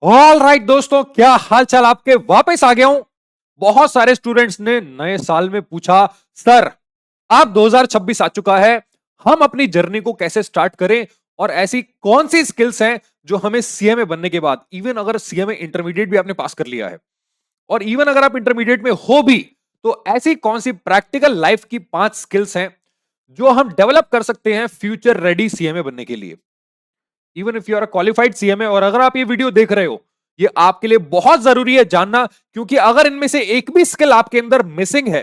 All right दोस्तों, क्या हाल चाल आपके। वापस आ गया हूं। बहुत सारे स्टूडेंट्स ने नए साल में पूछा, सर अब 2026 आ चुका है, हम अपनी जर्नी को कैसे स्टार्ट करें और ऐसी कौन सी स्किल्स हैं जो हमें सीएमए बनने के बाद, इवन अगर सीएमए इंटरमीडिएट भी आपने पास कर लिया है और इवन अगर आप इंटरमीडिएट में हो भी, तो ऐसी कौन सी प्रैक्टिकल लाइफ की 5 स्किल्स हैं जो हम डेवलप कर सकते हैं फ्यूचर रेडी सीएमए बनने के लिए। Even if you are qualified CMA और अगर आप ये वीडियो देख रहे हो, ये आपके लिए बहुत जरूरी है जानना, क्योंकि अगर इनमें से एक भी स्किल आपके अंदर मिसिंग है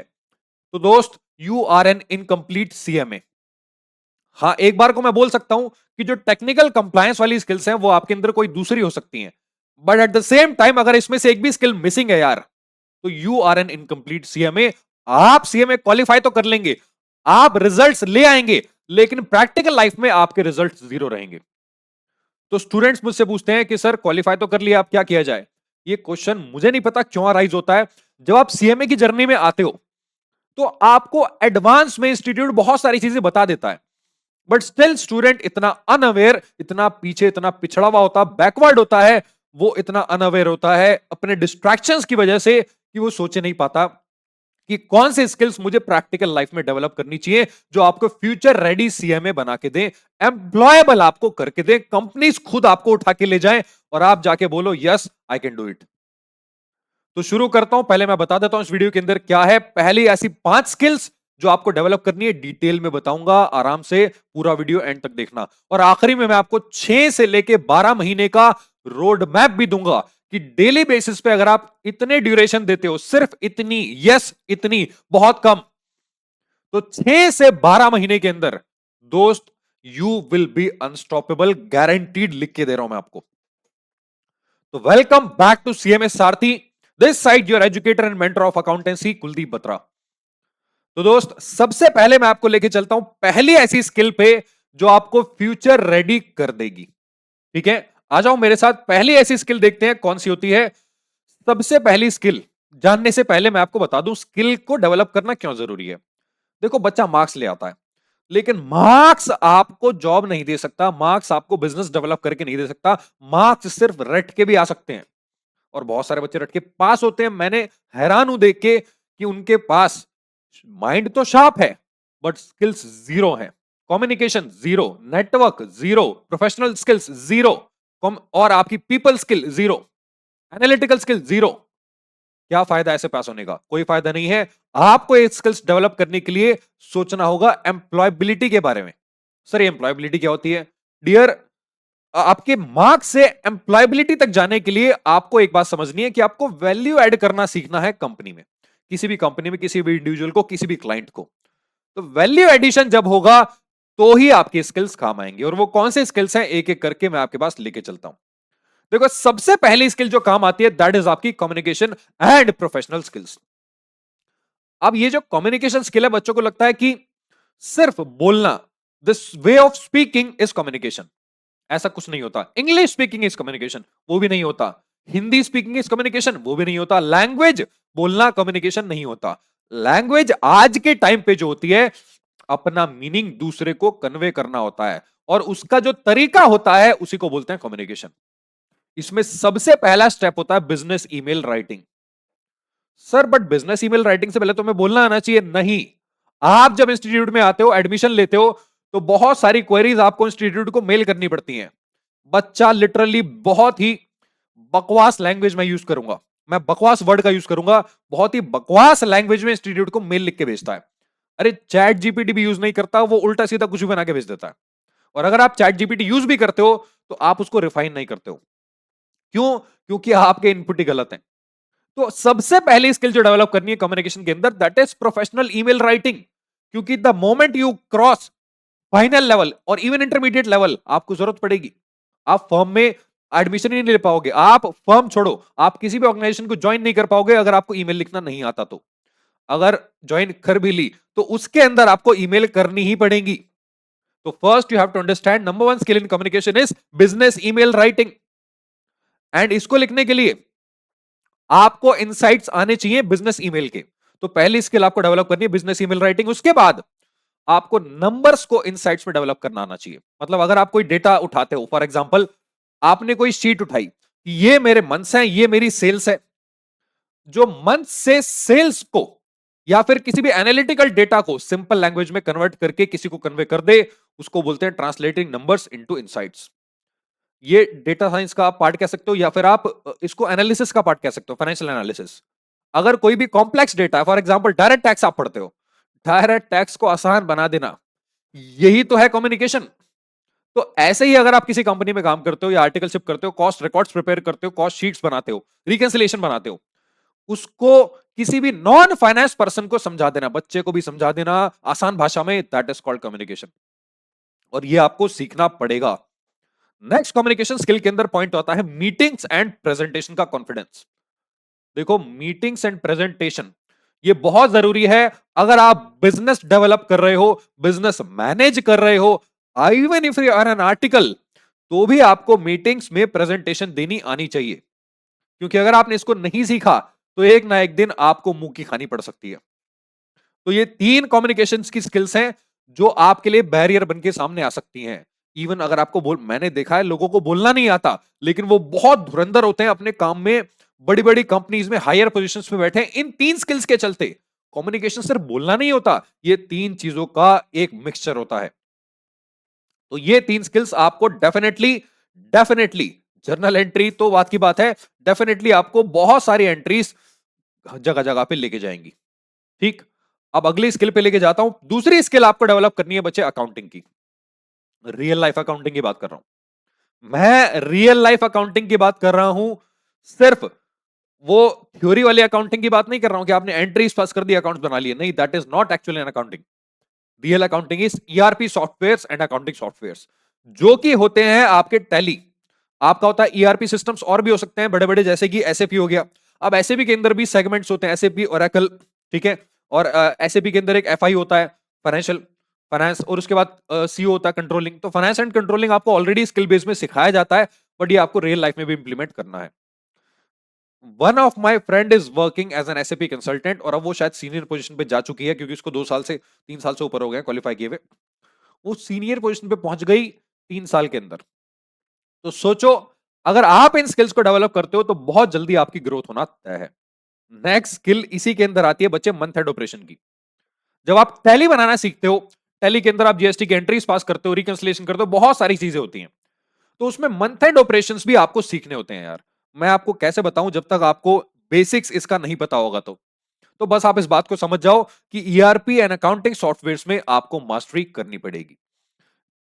तो दोस्त you are an incomplete CMA. हाँ, एक बार को मैं बोल सकता हूं कि जो टेक्निकल कंप्लायंस वाली स्किल्स हैं वो आपके अंदर कोई दूसरी हो सकती हैं, but at the same time अगर इसमें से एक भी स्किल मिसिंग है यार, तो you are an incomplete CMA. आप सीएमए क्वालिफाई तो कर लेंगे, आप रिजल्ट्स ले आएंगे, लेकिन प्रैक्टिकल लाइफ में आपके रिजल्ट्स जीरो रहेंगे। तो स्टूडेंट्स मुझसे पूछते हैं कि सर क्वालिफाई तो कर लिया, अब क्या किया जाए। ये क्वेश्चन मुझे नहीं पता क्यों अराइज होता है। जब आप सीएमए की जर्नी में आते हो तो आपको एडवांस में इंस्टीट्यूट बहुत सारी चीजें बता देता है, बट स्टिल स्टूडेंट इतना अनअवेयर, इतना पीछे, इतना पिछड़ा हुआ होता, बैकवर्ड होता है, वो इतना अनअवेयर होता है अपने डिस्ट्रैक्शंस की वजह से कि वो सोचे नहीं पाता कि कौन से स्किल्स मुझे प्रैक्टिकल लाइफ में डेवलप करनी चाहिए जो आपको फ्यूचर रेडी सीएमए बना के दे, एम्प्लॉयबल आपको करके दे, कंपनीज खुद आपको उठा के ले जाए और आप जाके बोलो yes I can do it. तो शुरू करता हूं। पहले मैं बता देता हूं इस वीडियो के अंदर क्या है। पहली ऐसी 5 स्किल्स जो आपको डेवलप करनी है, डिटेल में बताऊंगा, आराम से पूरा वीडियो एंड तक देखना। और आखिरी में मैं आपको 6 से लेके 12 महीने का रोड मैप भी दूंगा कि डेली बेसिस पे अगर आप इतने ड्यूरेशन देते हो, सिर्फ इतनी, यस इतनी, बहुत कम, तो 6 से 12 महीने के अंदर दोस्त you will be unstoppable, guaranteed, लिख के दे रहा हूं मैं आपको। तो welcome back to CMA Sarathi, this side your educator and mentor of accountancy Kuldeep Batra. तो दोस्त सबसे पहले मैं आपको लेके चलता हूं पहली ऐसी स्किल पे जो आपको फ्यूचर रेडी कर देगी। ठीक है, आ जाओ मेरे साथ। पहली ऐसी स्किल देखते हैं कौन सी होती है। सबसे पहली स्किल जानने से पहले मैं आपको बता दूं स्किल को डेवलप करना क्यों जरूरी है। देखो, बच्चा मार्क्स ले आता है, लेकिन मार्क्स आपको जॉब नहीं दे सकता, मार्क्स आपको बिजनेस डेवलप करके नहीं दे सकता। मार्क्स सिर्फ रट के भी आ सकते हैं और बहुत सारे बच्चे रट के पास होते हैं। मैंने हैरान हूं देख के कि उनके पास माइंड तो शार्प है बट स्किल्स जीरो है, communication zero, network zero, professional skills zero, और आपकी people skill zero, analytical skill zero. क्या फायदा ऐसे पास होने का? कोई फायदा नहीं है। आपको ये स्किल्स डेवलप करने के लिए सोचना होगा एम्प्लॉयबिलिटी के बारे में। सर ये एम्प्लॉयबिलिटी क्या होती है? डियर, आपके मार्क्स से एम्प्लॉयबिलिटी तक जाने के लिए आपको एक बात समझनी है कि आपको वैल्यू ऐड करना सीखना है कंपनी में, किसी भी कंपनी में, किसी भी इंडिविजुअल को, किसी भी क्लाइंट को। तो वैल्यू एडिशन जब होगा तो ही आपकी स्किल्स काम आएंगे। और वो कौन से स्किल्स हैं एक एक करके मैं आपके पास लेके चलता हूं। देखो, सबसे पहली स्किल जो काम आती है दैट इज आपकी कम्युनिकेशन एंड प्रोफेशनल स्किल्स। अब ये जो कम्युनिकेशन स्किल है, बच्चों को लगता है कि सिर्फ बोलना, this way of speaking is communication. ऐसा कुछ नहीं होता। इंग्लिश स्पीकिंग इज कम्युनिकेशन, वो भी नहीं होता। हिंदी स्पीकिंग इज कम्युनिकेशन, वो भी नहीं होता। लैंग्वेज बोलना कम्युनिकेशन नहीं होता। लैंग्वेज आज के टाइम पे जो होती है, अपना मीनिंग दूसरे को कन्वे करना होता है और उसका जो तरीका होता है उसी को बोलते हैं कम्युनिकेशन। इसमें सबसे पहला स्टेप होता है business email writing. Sir but business email writing से पहले तो हमें बोलना आना चाहिए। नहीं, आप जब इंस्टीट्यूट में आते हो, एडमिशन लेते हो, तो बहुत सारी क्वेरीज आपको इंस्टीट्यूट को मेल करनी पड़ती हैं। बच्चा लिटरली बहुत ही बकवास लैंग्वेज में यूज करूंगा, मैं बकवास वर्ड का यूज करूंगा, बहुत ही बकवास लैंग्वेज में इंस्टीट्यूट को मेल लिख के भेजता है। अरे चैट जीपीटी भी यूज नहीं करता, वो उल्टा सीधा कुछ भी बना के भेज देता है। और अगर आप चैट जीपीटी यूज भी करते हो तो आप उसको रिफाइन नहीं करते हो। क्यों? क्योंकि आपके इनपुट ही गलत है। तो सबसे पहली स्किल जो डेवलप करनी है कम्युनिकेशन के अंदर, that is professional email writing. क्योंकि the moment you cross final level और इवन इंटरमीडिएट लेवल, आपको जरूरत पड़ेगी। आप फर्म में एडमिशन ही नहीं ले पाओगे, आप फर्म छोड़ो, आप किसी भी ऑर्गेनाइजेशन को ज्वाइन नहीं कर पाओगे अगर आपको ईमेल लिखना नहीं आता। तो अगर ज्वाइन कर भी ली तो उसके अंदर आपको ईमेल करनी ही पड़ेगी। तो first you have to understand, number 1 skill in communication is business email writing. And इसको लिखने के लिए आपको इनसाइट्स आने चाहिए बिजनेस ईमेल के। तो पहली स्किल आपको डेवलप करनी है बिजनेस ईमेल राइटिंग। उसके बाद आपको नंबर्स को इनसाइट्स में डेवलप करना आना चाहिए। मतलब अगर आप कोई डेटा उठाते हो, फॉर एग्जांपल आपने कोई शीट उठाई कि ये मेरे मंथ्स हैं, ये मेरी सेल्स है। जो मंथ से सेल्स को या फिर किसी भी एनालिटिकल डेटा को सिंपल लैंग्वेज में कन्वर्ट करके किसी को कन्वे कर दे, उसको बोलते हैं ट्रांसलेटिंग नंबर्स इनटू इनसाइट्स। ये डेटा साइंस का आप पार्ट कह सकते हो या फिर आप इसको एनालिसिस का पार्ट कह सकते हो, फाइनेंशियल एनालिसिस। अगर कोई भी कॉम्प्लेक्स डेटा है, फॉर एग्जांपल डायरेक्ट टैक्स आप पढ़ते हो, डायरेक्ट टैक्स को आसान बना देना, यही तो है कम्युनिकेशन। तो ऐसे ही अगर आप किसी कंपनी में काम करते हो या आर्टिकलशिप करते हो, कॉस्ट रिकॉर्ड्स प्रिपेयर करते हो, कॉस्ट शीट्स बनाते हो, रिकंसिलिएशन बनाते हो, उसको किसी भी नॉन फाइनेंस पर्सन को समझा देना, बच्चे को भी समझा देना आसान भाषा में, दैट इज कॉल्ड कम्युनिकेशन। और ये आपको सीखना पड़ेगा। नेक्स्ट कम्युनिकेशन स्किल के अंदर पॉइंट आता है मीटिंग्स एंड प्रेजेंटेशन का कॉन्फिडेंस। देखो, मीटिंग्स एंड प्रेजेंटेशन ये बहुत जरूरी है। अगर आप बिजनेस डेवलप कर रहे हो, बिजनेस मैनेज कर रहे हो, even if you are an article, तो भी आपको मीटिंग्स में प्रेजेंटेशन देनी आनी चाहिए। क्योंकि अगर आपने इसको नहीं सीखा तो एक ना एक दिन आपको मुंह की खानी पड़ सकती है। तो ये 3 कम्युनिकेशन की स्किल्स हैं जो आपके लिए बैरियर बन के सामने आ सकती हैं। इवन अगर आपको मैंने देखा है लोगों को बोलना नहीं आता, लेकिन वो बहुत धुरंधर होते हैं अपने काम में, बड़ी बड़ी कंपनीज में हायर पोजीशंस में बैठे हैं इन 3 स्किल्स के चलते। कम्युनिकेशन सिर्फ बोलना नहीं होता, ये 3 चीजों का एक मिक्सचर होता है। तो ये 3 स्किल्स आपको डेफिनेटली डेफिनेटली जर्नल एंट्री तो बात की बात है, डेफिनेटली आपको बहुत सारी एंट्रीज जगह जगह पे लेके जाएंगी। ठीक, अब अगली स्किल पे लेके जाता हूं। दूसरी स्किल आपको डेवलप करनी है बच्चे, अकाउंटिंग की। रियल लाइफ अकाउंटिंग की बात कर रहा हूं मैं, रियल लाइफ अकाउंटिंग की बात कर रहा हूं। सिर्फ वो थ्योरी वाली अकाउंटिंग की बात नहीं कर रहा हूं कि आपने एंट्रीज पास कर दी, अकाउंट्स बना लिए, नहीं, that is not actually an accounting. Real accounting is ERP softwares and accounting softwares, जो कि होते हैं आपके टैली। आपका होता है ईआरपी सिस्टम्स, और भी हो सकते हैं बड़े बड़े, जैसे कि एसएपी हो गया। अब एसएपी के अंदर भी सेगमेंट्स होते हैं, एसएपी, ओरेकल, ठीक है। और एसएपी के अंदर एक एफआई होता है, फाइनेंशियल फाइनेंस, और उसके बाद सीओ होता है, कंट्रोलिंग। तो फाइनेंस एंड कंट्रोलिंग आपको ऑलरेडी स्किल बेस में सिखाया जाता है, बट ये आपको रियल लाइफ में भी इंप्लीमेंट करना है। One of my friend is working as an SAP consultant, और अब वो शायद सीनियर पोजीशन पे जा चुकी है, क्योंकि उसको 2 साल से 3 साल से ऊपर हो गए क्वालिफाई किए हुए। वो सीनियर पोजीशन पे पहुंच गई 3 साल के अंदर। तो सोचो, अगर आप इन स्किल्स को डेवलप करते हो तो बहुत जल्दी आपकी ग्रोथ होना तय है। नेक्स्ट स्किल इसी के अंदर आती है बच्चे, मंथ एंड ऑपरेशन की। जब आप टैली बनाना सीखते हो, टैली के अंदर आप जीएसटी की एंट्रीज पास करते हो, रिकंसिलिएशन करते हो, बहुत सारी चीजें होती हैं। तो उसमें मंथ एंड ऑपरेशंस भी आपको सीखने होते हैं यार। मैं आपको कैसे बताऊं जब तक आपको बेसिक्स इसका नहीं पता होगा। तो बस आप इस बात को समझ जाओ कि ईआरपी एंड अकाउंटिंग सॉफ्टवेयर्स में आपको मास्टरी करनी पड़ेगी,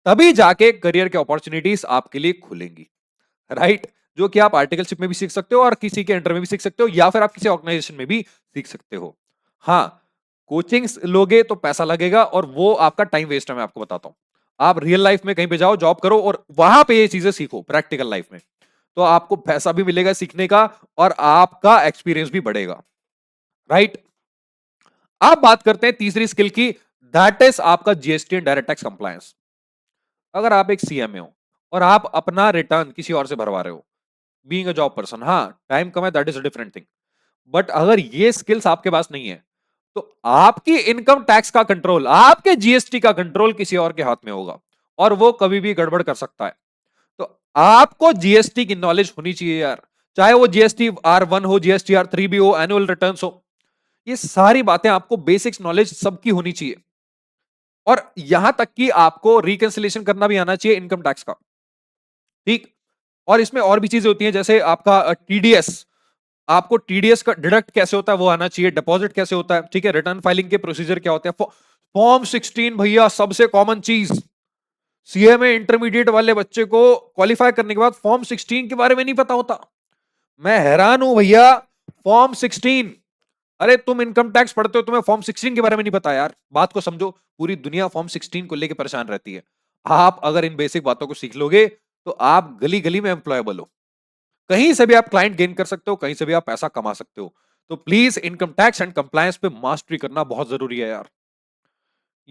तभी जाके करियर के अपॉर्चुनिटीज आपके लिए खुलेंगी, राइट। जो कि आप आर्टिकलशिप में भी सीख सकते हो, और किसी के अंडर में भी सीख सकते हो, या फिर आप किसी ऑर्गेनाइजेशन में भी सीख सकते हो। हाँ, कोचिंग लोगे तो पैसा लगेगा, और वो आपका टाइम वेस्ट है, मैं आपको बताता हूं। आप रियल लाइफ में कहीं पे जाओ, जॉब करो, और वहां पे ये चीजें सीखो प्रैक्टिकल लाइफ में, तो आपको पैसा भी मिलेगा सीखने का, और आपका एक्सपीरियंस भी बढ़ेगा, राइट। अब बात करते हैं तीसरी स्किल की, दैट इज आपका GST and direct tax compliance. अगर आप एक सीएमए हो और आप अपना रिटर्न किसी और से भरवा रहे हो, बीइंग अ जॉब पर्सन, हाँ, टाइम कम है, that is a different thing. But अगर ये स्किल्स आपके पास नहीं है, तो आपकी इनकम टैक्स का कंट्रोल, आपके जीएसटी का कंट्रोल किसी और के हाथ में होगा, और वो कभी भी गड़बड़ कर सकता है। तो आपको जीएसटी की नॉलेज होनी चाहिए यार, चाहे वो जीएसटी R1 हो, जीएसटी R3 भी हो, एनुअल रिटर्न हो, ये सारी बातें आपको बेसिक्स नॉलेज सबकी होनी चाहिए। और यहां तक कि आपको रिकंसिलिएशन करना भी आना चाहिए इनकम टैक्स का, ठीक। और इसमें और भी चीजें होती हैं, जैसे आपका टीडीएस, आपको टीडीएस का डिडक्ट कैसे होता है वो आना चाहिए, डिपॉजिट कैसे होता है, ठीक है, रिटर्न फाइलिंग के प्रोसीजर क्या होते हैं, फॉर्म 16 भैया सबसे कॉमन चीज। सीएमए इंटरमीडिएट वाले बच्चे को क्वालिफाई करने के बाद फॉर्म 16 के बारे में नहीं पता होता। मैं हैरान हूं भैया, फॉर्म 16, अरे तुम इनकम टैक्स पढ़ते हो, तुम्हें फॉर्म 16 के बारे में नहीं पता यार। बात को समझो, पूरी दुनिया फॉर्म 16 को लेकर परेशान रहती है। आप अगर इन बेसिक बातों को सीख लोगे तो आप गली गली में एम्प्लॉयबल हो, कहीं से भी आप क्लाइंट गेन कर सकते हो, कहीं से भी आप पैसा कमा सकते हो। तो please income tax and compliance पे मास्टरी करना बहुत जरूरी है यार।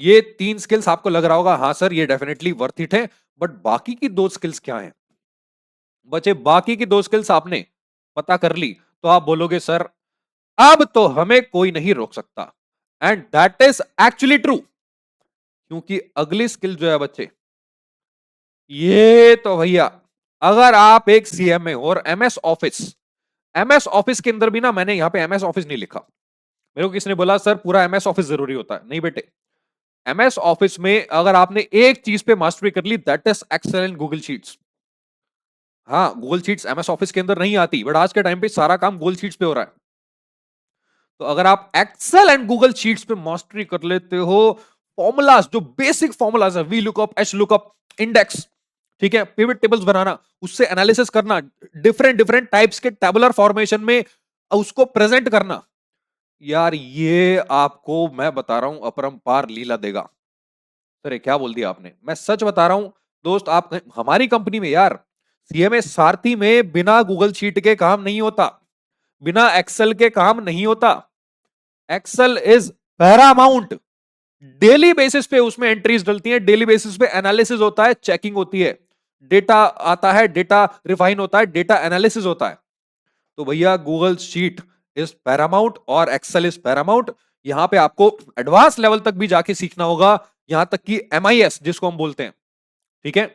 ये 3 स्किल्स आपको लग रहा होगा, हाँ सर ये डेफिनेटली वर्थ इट है, बट बाकी की 2 स्किल्स क्या हैं? बच्चे, बाकी की 2 स्किल्स आपने पता कर ली तो आप बोलोगे सर अब तो हमें कोई नहीं रोक सकता, and that is actually true. क्योंकि अगली स्किल जो है बच्चे, ये तो भैया अगर आप एक सीएमए और एमएस ऑफिस के अंदर भी ना, मैंने यहां पे एमएस ऑफिस नहीं लिखा। मेरे को किसी ने बोला सर पूरा एमएस ऑफिस जरूरी होता है, नहीं बेटे। एमएस ऑफिस में अगर आपने एक चीज पे मास्टरी कर ली, that is Excel and Google Sheets. हाँ, गूगल शीट्स एमएस ऑफिस के अंदर नहीं आती, बट आज के टाइम पे सारा काम गूगल शीट्स पे हो रहा है। तो अगर आप एक्सेल एंड गूगल शीट्स पे मास्टरी कर लेते हो, फॉर्मूलाज, जो बेसिक फॉर्मूलाज है, V lookup, H lookup, index, ठीक है, पिवट टेबल्स बनाना, उससे एनालिसिस करना, डिफरेंट डिफरेंट टाइप्स के टेबुलर फॉर्मेशन में उसको प्रेजेंट करना, यार ये आपको मैं बता रहा हूं अपरंपार लीला देगा। सर ये क्या बोल दिया आपने? मैं सच बता रहा हूं दोस्त, आप हमारी कंपनी में यार, सीएमए सारथी में बिना गूगल शीट के काम नहीं होता, बिना एक्सेल के काम नहीं होता। Excel is paramount. Daily basis पे उसमें एंट्रीज डलती हैं, डेली बेसिस पे एनालिसिस होता है, चेकिंग होती है, डेटा आता है, डेटा रिफाइन होता है, डेटा एनालिसिस होता है। तो भैया गूगल शीट इज पैरामाउंट और एक्सेल इज पैरामाउंट। यहां पे आपको एडवांस लेवल तक भी जाके सीखना होगा, यहां तक कि एमआईएस जिसको हम बोलते हैं, ठीक है।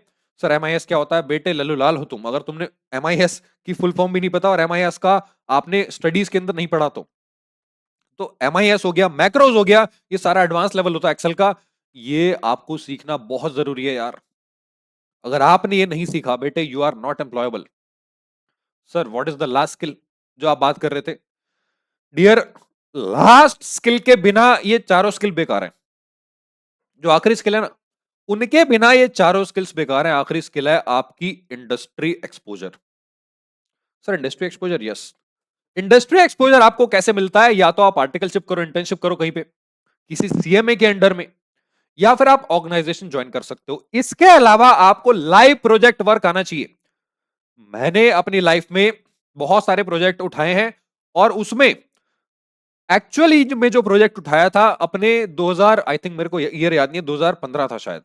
सर एमआईएस क्या होता है? बेटे लल्लू लाल हो तुम अगर तुमने एमआईएस की फुल फॉर्म भी नहीं पता और एमआईएस का आपने स्टडीज के अंदर नहीं पढ़ा तो एमआईएस हो गया, मैक्रोज हो गया, ये सारा एडवांस लेवल होता है एक्सेल का। ये आपको सीखना बहुत जरूरी है यार। अगर आपने ये नहीं सीखा बेटे, you are not employable. Sir what is the last skill जो आप बात कर रहे थे? डियर, लास्ट स्किल के बिना ये चारों स्किल बेकार है। जो आखिरी स्किल है ना, उनके बिना ये चारों स्किल्स बेकार है। आखिरी स्किल है आपकी industry exposure. Sir industry exposure, yes. Industry exposure आपको कैसे मिलता है? या तो आप आर्टिकलशिप करो, इंटर्नशिप करो कहीं पे किसी सीएमए के अंडर में, या फिर आप ऑर्गेनाइजेशन ज्वाइन कर सकते हो। इसके अलावा आपको लाइव प्रोजेक्ट वर्क आना चाहिए। मैंने अपनी लाइफ में बहुत सारे प्रोजेक्ट उठाए हैं और उसमें एक्चुअली में जो प्रोजेक्ट उठाया था अपने 2000, आई थिंक मेरे को ईयर याद नहीं है, 2015 था शायद,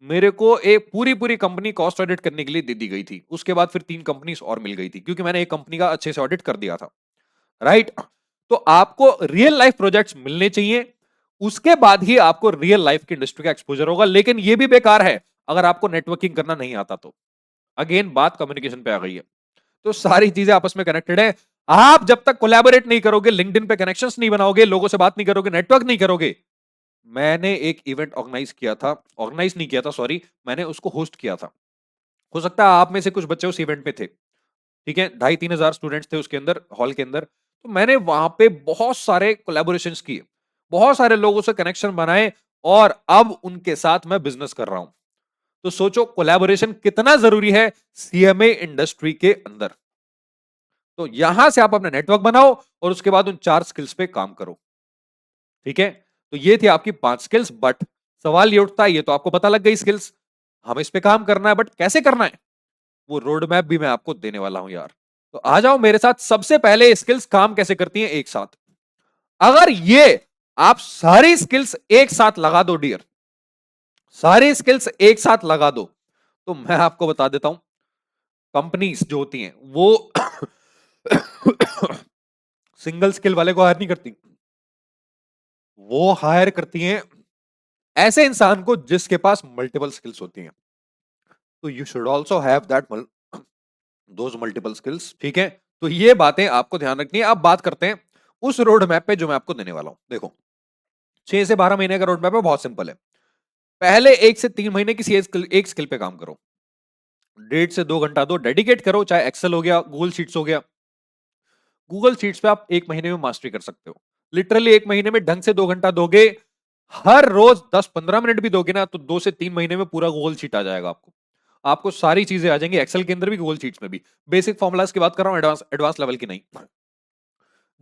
मेरे को एक पूरी पूरी कंपनी कॉस्ट ऑडिट करने के लिए दे दी गई थी। उसके बाद फिर 3 कंपनीज और मिल गई थी क्योंकि मैंने एक कंपनी का अच्छे से ऑडिट कर दिया था, राइट। तो आपको रियल लाइफ प्रोजेक्ट्स मिलने चाहिए, उसके बाद ही आपको रियल लाइफ की इंडस्ट्री का एक्सपोजर होगा। लेकिन यह भी बेकार है अगर आपको नेटवर्किंग करना नहीं आता तो। अगेन बात कम्युनिकेशन पे आ गई है। तो सारी चीजें आपस में कनेक्टेड है। आप जब तक कोलैबोरेट नहीं करोगे, लिंक्डइन पे कनेक्शंस नहीं बनाओगे, लोगों से बात नहीं करोगे, नेटवर्क नहीं करोगे। मैंने एक इवेंट ऑर्गेनाइज नहीं किया था, सॉरी, मैंने उसको होस्ट किया था। हो सकता है आप में से कुछ बच्चे उस इवेंट में थे, ठीक है, 2,500-3,000 स्टूडेंट्स थे उसके अंदर, हॉल के अंदर। तो मैंने वहां पे बहुत सारे कोलैबोरेशंस किए, बहुत सारे लोगों से कनेक्शन बनाए और अब उनके साथ मैं बिजनेस कर रहा हूं। तो सोचो कोलैबोरेशन कितना जरूरी है सीएमए इंडस्ट्री के अंदर। तो यहां से आप अपना नेटवर्क बनाओ और उसके बाद उन 4 स्किल्स पे काम करो, ठीक है। तो ये थी आपकी 5 स्किल्स। बट सवाल ये उठता है, ये तो आपको पता लग गई स्किल्स, हमें इस पे काम करना है, बट कैसे करना है? वो रोड मैप भी मैं आपको देने वाला हूं यार। तो आ जाओ मेरे साथ। सबसे पहले स्किल्स काम कैसे करती हैं एक साथ। अगर ये आप सारी स्किल्स एक साथ लगा दो डियर, सारी स्किल्स एक साथ लगा दो, तो मैं आपको बता देता हूं, कंपनीज जो होती हैं वो सिंगल स्किल वाले को हायर नहीं करती, वो हायर करती हैं ऐसे इंसान को जिसके पास मल्टीपल स्किल्स होती हैं। तो you should also have that those multiple skills, ठीक है। तो ये बातें आपको ध्यान रखनी है। अब बात करते हैं उस रोड मैप पे जो मैं आपको देने वाला हूं। देखो 6 से 12 महीने का रोड मैप है, बहुत सिंपल है। पहले 1 से 3 महीने किसी एक स्किल पे काम करो, 1.5 से 2 घंटा दो, डेडिकेट करो, चाहे एक्सेल हो गया, गूगल शीट्स हो गया। गूगल शीट्स पे आप 1 महीने में मास्टरी कर सकते हो, लिटरली 1 महीने में ढंग से 2 घंटा दोगे, हर रोज 10-15 मिनट भी दोगे ना, तो 2 से 3 महीने में पूरा गूगल शीट आ जाएगा आपको। आपको सारी चीजें आ जाएंगी, एक्सेल के अंदर भी, गूगल शीट्स में भी। बेसिक फॉर्मुलाज की बात कर रहा हूं, एडवांस एडवांस लेवल की नहीं।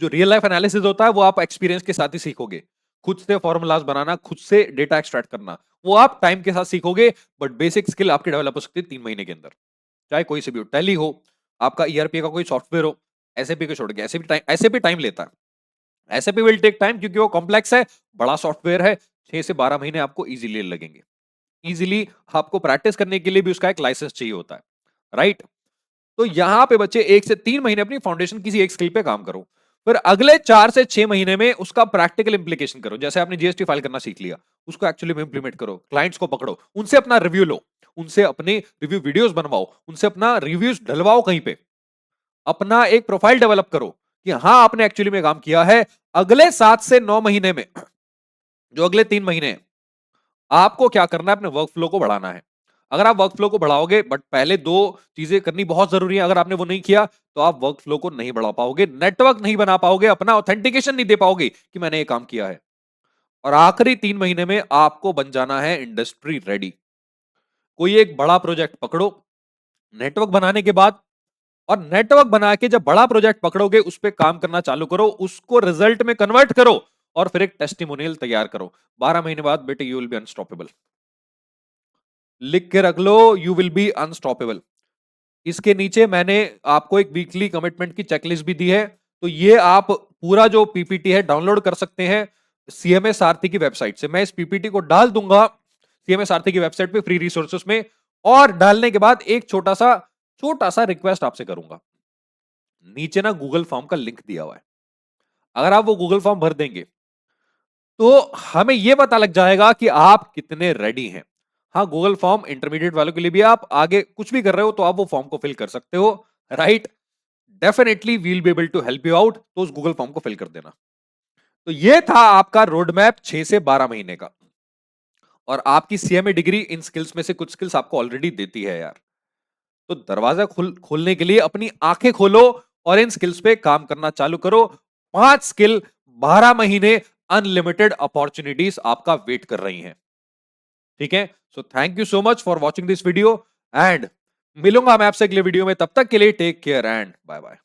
जो रियल लाइफ एनालिसिस होता है वो आप एक्सपीरियंस के साथ ही सीखोगे। खुद से फॉर्मुलाज बनाना, खुद से डेटा एक्सट्रैक्ट करना, वो आप टाइम के साथ सीखोगे। बट बेसिक स्किल आपकी डेवलप हो सकती है 3 महीने के अंदर, चाहे कोई से भी हो, टैली हो, आपका ईआरपी का कोई सॉफ्टवेयर हो, एसएपी को छोड़ के। एसएपी टाइम लेता है, एसएपी विल टेक टाइम क्योंकि वो कॉम्प्लेक्स है, बड़ा सॉफ्टवेयर है। 6 से 12 महीने आपको इजीली लगेंगे। इजीली आपको प्रैक्टिस करने के लिए भी उसका एक लाइसेंस चाहिए होता है, राइट। तो यहां पे बच्चे 1 से 3 महीने अपनी फाउंडेशन किसी एक स्किल पे काम करो, फिर अगले 4 से 6 महीने में उसका प्रैक्टिकल इंप्लीकेशन करो। जैसे आपने जीएसटी फाइल करना सीख लिया, उसको एक्चुअली में इंप्लीमेंट करो, क्लाइंट्स को पकड़ो, उनसे अपना रिव्यू लो, उनसे अपने रिव्यू वीडियोस बनवाओ, उनसे अपना रिव्यूज डलवाओ कहीं पे, अपना एक प्रोफाइल डेवलप करो कि हां आपने एक्चुअली में काम किया है। अगले 7 से 9 महीने में, जो अगले 3 महीने हैं, आपको क्या करना है, अपने वर्क फ्लो को बढ़ाना है। अगर आप वर्क फ्लो को बढ़ाओगे, बट पहले दो चीजें करनी बहुत जरूरी है, अगर आपने वो नहीं किया तो आप वर्क फ्लो को नहीं बढ़ा पाओगे, नेटवर्क नहीं बना पाओगे, अपना ऑथेंटिकेशन नहीं दे पाओगे कि मैंने ये काम किया है। और आखिरी 3 महीने में आपको बन जाना है इंडस्ट्री रेडी। कोई एक बड़ा प्रोजेक्ट पकड़ो नेटवर्क बनाने के बाद, और नेटवर्क बना के जब बड़ा प्रोजेक्ट पकड़ोगे उस पर काम करना चालू करो, उसको रिजल्ट में कन्वर्ट करो, और फिर एक टेस्टिमोनियल तैयार करो। 12 महीने बाद बेटे यू विल बी अनस्टॉपेबल। लिख के रख लो, यू विल बी अनस्टॉपेबल। इसके नीचे मैंने आपको एक वीकली कमिटमेंट की चेकलिस्ट भी दी है, तो ये आप पूरा जो पीपीटी है डाउनलोड कर सकते हैं सीएमए सारथी की वेबसाइट से। मैं इस पीपीटी को डाल दूंगा सीएमए सारथी की वेबसाइट पे फ्री रिसोर्सेस में, और डालने के बाद एक छोटा सा रिक्वेस्ट आपसे करूंगा। नीचे ना गूगल फॉर्म का लिंक दिया हुआ है, अगर आप वो गूगल फॉर्म भर देंगे तो हमें यह पता लग जाएगा कि आप कितने रेडी हैं। हाँ, गूगल फॉर्म इंटरमीडिएट वालों के लिए भी, आप आगे कुछ भी कर रहे हो तो आप वो फॉर्म को फिल कर सकते हो, right. Definitely will be able to help you out, तो उस गूगल फॉर्म को फिल कर देना। तो ये था आपका रोड मैप 6 से 12 महीने का, और आपकी सीएमए डिग्री इन स्किल्स में से कुछ स्किल्स आपको ऑलरेडी देती है यार। तो दरवाजा खोलने के लिए अपनी आंखें खोलो और इन स्किल्स पे काम करना चालू करो। 5 स्किल, 12 महीने, अनलिमिटेड अपॉर्चुनिटीज आपका वेट कर रही हैं। ठीक है, so thank you so much for watching this video, and मिलूंगा मैं आपसे अगले वीडियो में। तब तक के लिए take care and bye bye.